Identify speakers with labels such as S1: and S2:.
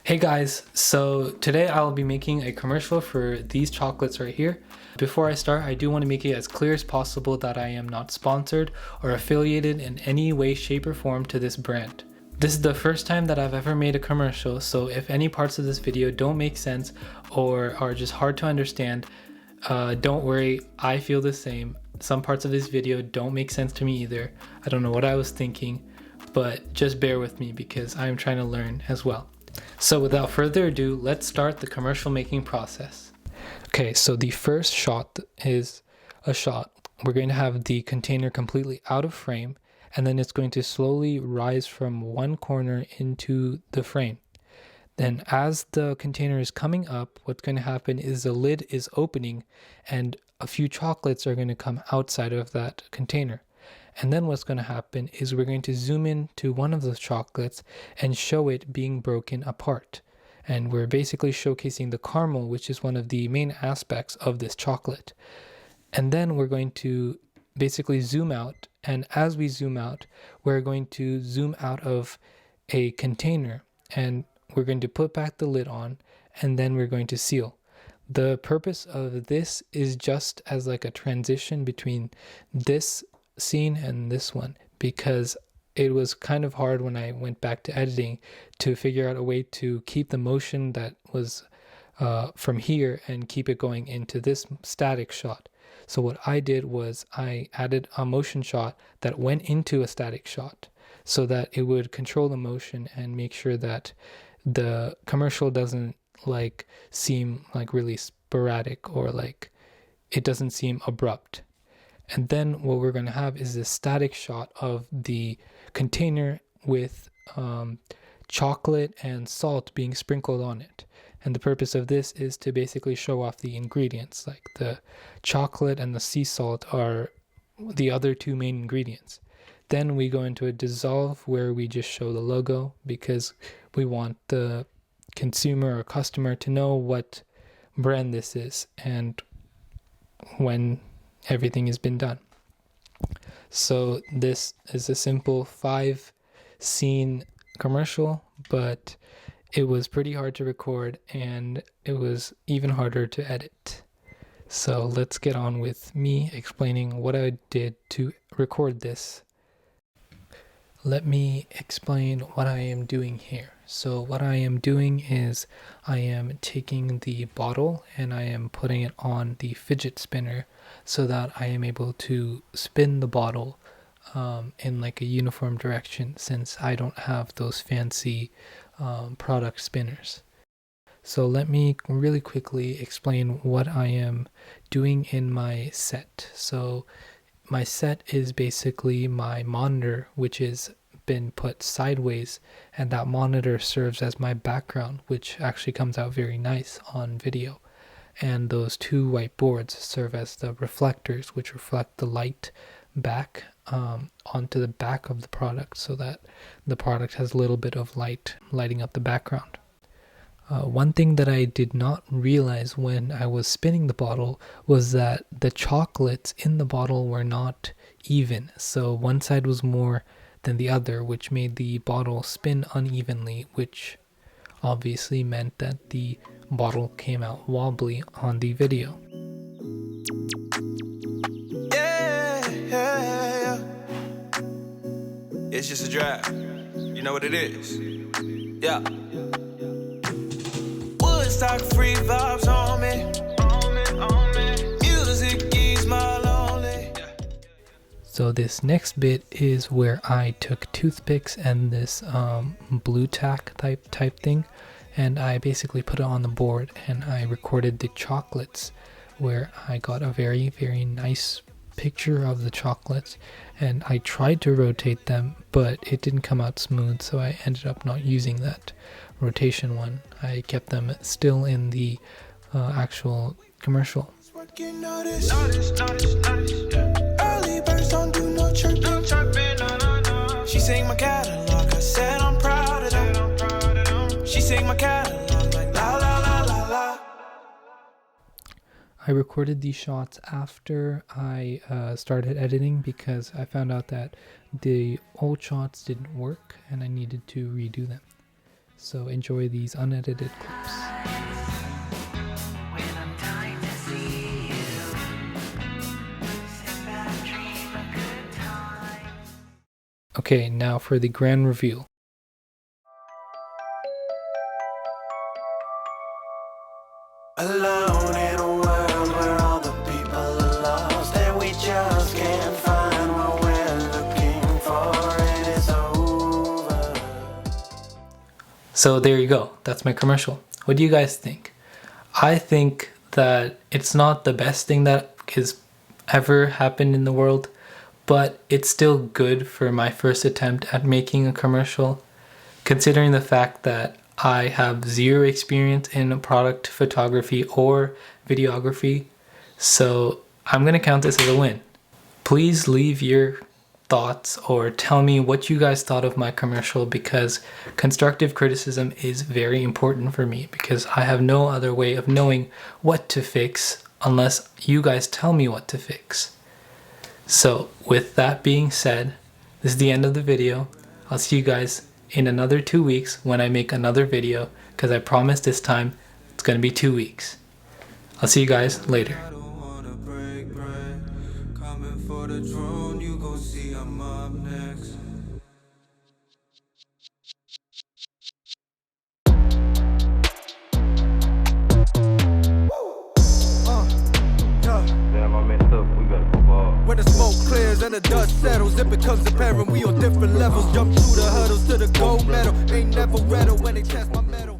S1: Hey guys, so today I'll be making a commercial for these chocolates right here. Before I start, I do want to make it as clear as possible that I am not sponsored or affiliated in any way, shape, or form to this brand. This is the first time that I've ever made a commercial, so if any parts of this video don't make sense or are just hard to understand, don't worry, I feel the same. Some parts of this video don't make sense to me either. I don't know what I was thinking, but just bear with me because I'm trying to learn as well. So without further ado, let's start the commercial making process. Okay, so the first shot is a shot. We're going to have the container completely out of frame, and then it's going to slowly rise from one corner into the frame. Then as the container is coming up, what's going to happen is the lid is opening and a few chocolates are going to come outside of that container. And then what's going to happen is we're going to zoom in to one of those chocolates and show it being broken apart. And we're basically showcasing the caramel, which is one of the main aspects of this chocolate. And then we're going to basically zoom out. And as we zoom out, we're going to zoom out of a container and we're going to put back the lid on, and then we're going to seal. The purpose of this is just as like a transition between this scene and this one, because it was kind of hard when I went back to editing to figure out a way to keep the motion that was from here and keep it going into this static shot. So what I did was I added a motion shot that went into a static shot so that it would control the motion and make sure that the commercial doesn't like seem like really sporadic or like it doesn't seem abrupt. And then what we're going to have is this static shot of the container with chocolate and salt being sprinkled on it. And the purpose of this is to basically show off the ingredients. Like the chocolate and the sea salt are the other two main ingredients. Then we go into a dissolve where we just show the logo because we want the consumer or customer to know what brand this is and when everything has been done. So this is a simple 5-scene commercial, but it was pretty hard to record and it was even harder to edit. So let's get on with me explaining what I did to record this. Let me explain what I am doing here. So what I am doing is I am taking the bottle and I am putting it on the fidget spinner so that I am able to spin the bottle in like a uniform direction, since I don't have those fancy product spinners. So let me really quickly explain what I am doing in my set. So my set is basically my monitor, which is been put sideways, and that monitor serves as my background, which actually comes out very nice on video. And those two white boards serve as the reflectors, which reflect the light back onto the back of the product so that the product has a little bit of light lighting up the background. One thing that I did not realize when I was spinning the bottle was that the chocolates in the bottle were not even. So one side was more than the other, which made the bottle spin unevenly, which obviously meant that the bottle came out wobbly on the video.
S2: Yeah. It's just a drive. You know what it is. Yeah. Woodstock free vibes on me. Music is my lonely.
S1: So this next bit is where I took toothpicks and this blue tack type thing, and I basically put it on the board and I recorded the chocolates, where I got a very, very nice picture of the chocolates, and I tried to rotate them, but it didn't come out smooth, so I ended up not using that rotation one. I kept them still in the actual commercial.
S2: She sing my catalog, I said I'm proud of them. She sing my catalog like la la la la la.
S1: I recorded these shots after I started editing because I found out that the old shots didn't work and I needed to redo them. So enjoy these unedited clips. Okay, now for the grand reveal.
S2: Alone in a world where all the people are lost, and we just can't find what we're looking for. It is over.
S1: So there you go. That's my commercial. What do you guys think? I think that it's not the best thing that has ever happened in the world, but it's still good for my first attempt at making a commercial, considering the fact that I have zero experience in product photography or videography. So I'm gonna count this as a win. Please leave your thoughts or tell me what you guys thought of my commercial, because constructive criticism is very important for me, because I have no other way of knowing what to fix unless you guys tell me what to fix. So with that being said, this is the end of the video. I'll see you guys in another 2 weeks when I make another video, because I promise this time it's gonna be 2 weeks. I'll see you guys later.
S2: I don't wanna break bread. Coming for the throne, you gon' see I'm up next.
S3: Damn, I messed up. We gotta go ball.
S4: When the smoke clears and the dust settles, it becomes apparent we on different levels. Jump through the hurdles to the gold medal. Ain't never rattled when they test my metal.